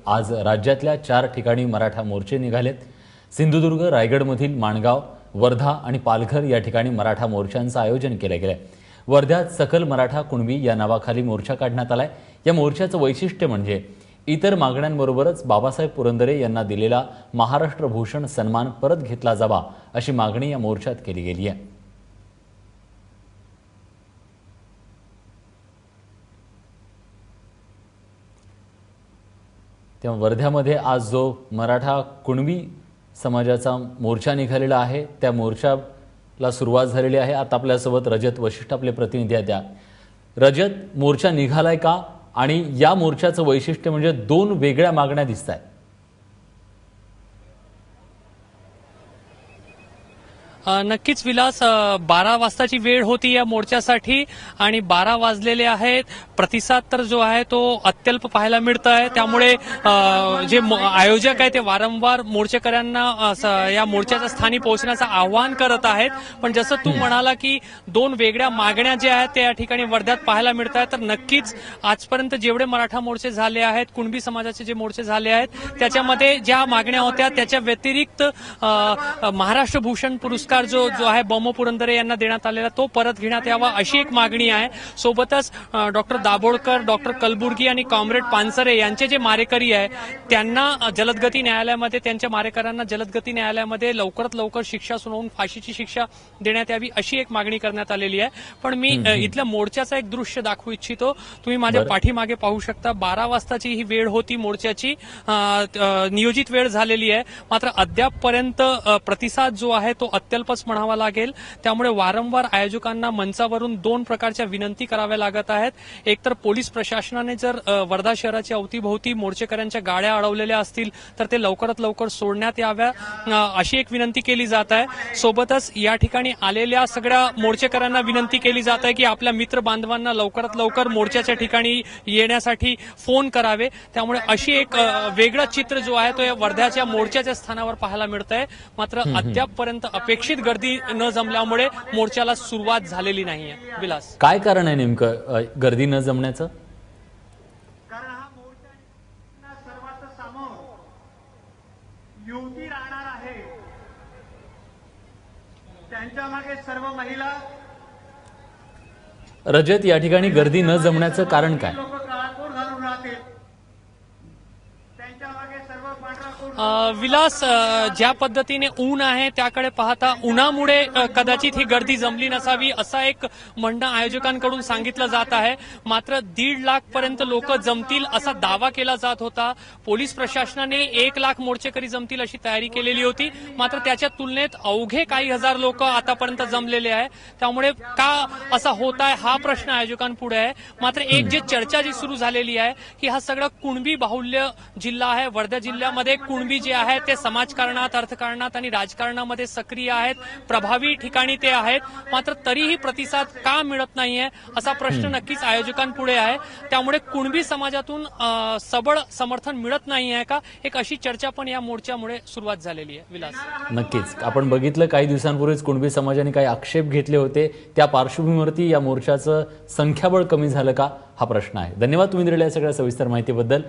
आज राज्यातल्या 4 ठिकाणी मराठा मोर्चे निघालेत। सिंधुदुर्ग, रायगडमधील माणगाव, वर्धा आणि पालघर या ठिकाणी मराठा मोर्चांचं आयोजन केलं गेलंय। वर्ध्यात सकल मराठा कुणबी या नावाखाली मोर्चा काढण्यात आलाय। या मोर्चाचं वैशिष्ट्य म्हणजे इतर मागण्यांबरोबरच बाबासाहेब पुरंदरे यांना दिलेला महाराष्ट्र भूषण सन्मान परत घेतला जावा अशी मागणी या मोर्चात केली गेली आहे। तेव्हा वर्ध्यामध्ये आज जो मराठा कुणबी समाजाचा मोर्चा निघालेला आहे त्या मोर्चाला सुरुवात झालेली आहे। आता आपल्यासोबत रजत वशिष्ठ आपले प्रतिनिधी आहेत। रजत, मोर्चा निघालाय का आणि या मोर्चाचं वैशिष्ट्य म्हणजे 2 वेगळ्या मागण्या दिसतायत। नक्कीच विलास, 12 वाजताची वेळ होती या मोर्चासाठी आणि 12 वाजलेले आहेत। प्रतिसाद तर जो आहे तो अत्यल्प पाहायला मिळत आहे। त्यामुळे जे आयोजक आहे ते वारंवार मोर्चेकऱ्यांना या मोर्चाच्या स्थानी पोहोचण्याचं आवाहन करत आहेत। पण जसं तू म्हणाला की 2 वेगळ्या मागण्या ज्या आहेत त्या या ठिकाणी वर्ध्यात पाहायला मिळत आहेत। तर नक्कीच आजपर्यंत जेवढे मराठा मोर्चे झाले आहेत, कुणबी समाजाचे जे मोर्चे झाले आहेत त्याच्यामध्ये ज्या मागण्या होत्या त्याच्या व्यतिरिक्त महाराष्ट्र भूषण पुरस्कार जो आहे बमो पुरंदरे यांना देण्यात आलेला तो परत घेण्यात यावा अशी एक मागणी आहे। सोबतच डॉक्टर दाभोळकर, डॉक्टर कलबुर्गी आणि कॉम्रेड पानसरे यांचे जे मारेकरी आहे त्यांना जलदगती न्यायालयामध्ये, त्यांच्या मारेकऱ्यांना जलदगती न्यायालयामध्ये लवकरात लवकर शिक्षा सुनावून फाशीची शिक्षा देण्यात यावी अशी एक मागणी करण्यात आलेली आहे। पण मी इथल्या मोर्चाचा एक दृश्य दाखवू इच्छितो। तुम्ही माझ्या पाठीमागे पाहू शकता 12 वाजताची ही वेळ होती मोर्चाची, नियोजित वेळ झालेली आहे। मात्र अद्यापपर्यंत प्रतिसाद जो आहे तो अत्यल्पच म्हणावा लागेल। त्यामुळे वारंवार आयोजकांना मंचावरून 2 प्रकारच्या विनंती कराव्या लागत आहेत। एकतर पोलीस प्रशासनाने जर वर्धा शहराच्या अवतीभोवती मोर्चेकऱ्यांच्या गाड्या अडवलेल्या असतील तर ते लवकरात लवकर सोडण्यात याव्या अशी एक विनंती केली जात आहे। सोबतच या ठिकाणी आलेल्या सगळ्या मोर्चेकऱ्यांना विनंती केली जात आहे की आपल्या मित्र बांधवांना लवकरात लवकर मोर्चाच्या ठिकाणी येण्यासाठी फोन करावे। त्यामुळे अशी एक वेगळं चित्र जो आहे तो या वर्ध्याच्या मोर्चाच्या स्थानावर पाहायला मिळत आहे। मात्र अद्यापपर्यंत अपेक्षित गर्दी न जमल्यामुळे मोर्चाला सुरुवात झालेली नाहीये। विलास, काय कारण आहे नेमकं गर्दी न जमण्याचं? कारण हा मोर्चा सर्वात समोर युवती राहणार आहे, त्यांच्या मागे सर्व महिला। रजत, या ठिकाणी गर्दी न जमण्याचं कारण काय? लोक काळाकोर घालून राहतील, त्यांच्या मागे सर्व पांढरा विलास, ज्या पद्धतीने ऊन आहे त्याकडे पाहता उन्हामुळे कदाचित ही गर्दी जमली नसावी असा एक म्हणणं आयोजकांकडून सांगितलं जात आहे। मात्र 1.5 लाख पर्यंत लोक जमतील असा दावा केला जात होता। पोलीस प्रशासनाने 1 लाख मोर्चेकरी जमतील अशी तयारी केलेली होती। मात्र त्याच्या तुलनेत अवघे काही हजार लोक आतापर्यंत जमलेले आहे। त्यामुळे का असा होत आहे हा प्रश्न आयोजकांपुढे आहे। मात्र एक जे चर्चा जी सुरू झालेली आहे की हा सगळा कुणबी बाहुल्य जिल्हा आहे। वर्धा जिल्ह्यामध्ये कुणबी जे आहेत ते समाजकारणात, अर्थकारणात आणि राजकारणामध्ये सक्रिय आहेत, प्रभावी ठिकाणी ते आहेत। मात्र तरीही प्रतिसाद का मिळत नाहीये असा प्रश्न नक्कीच आयोजकांपुढे आहे। त्यामुळे कुणबी समाजातून सबळ समर्थन मिळत नाही आहे का, एक अशी चर्चा पण या मोर्चामुळे सुरुवात झालेली आहे। विलास, नक्कीच आपण बघितलं काही दिवसांपूर्वीच कुणबी समाजाने काही आक्षेप घेतले होते, त्या पार्श्वभूमीवरती या मोर्चाचं संख्याबळ कमी झालं का हा प्रश्न आहे। धन्यवाद तुम्ही दिलेल्या सगळ्या सविस्तर माहितीबद्दल।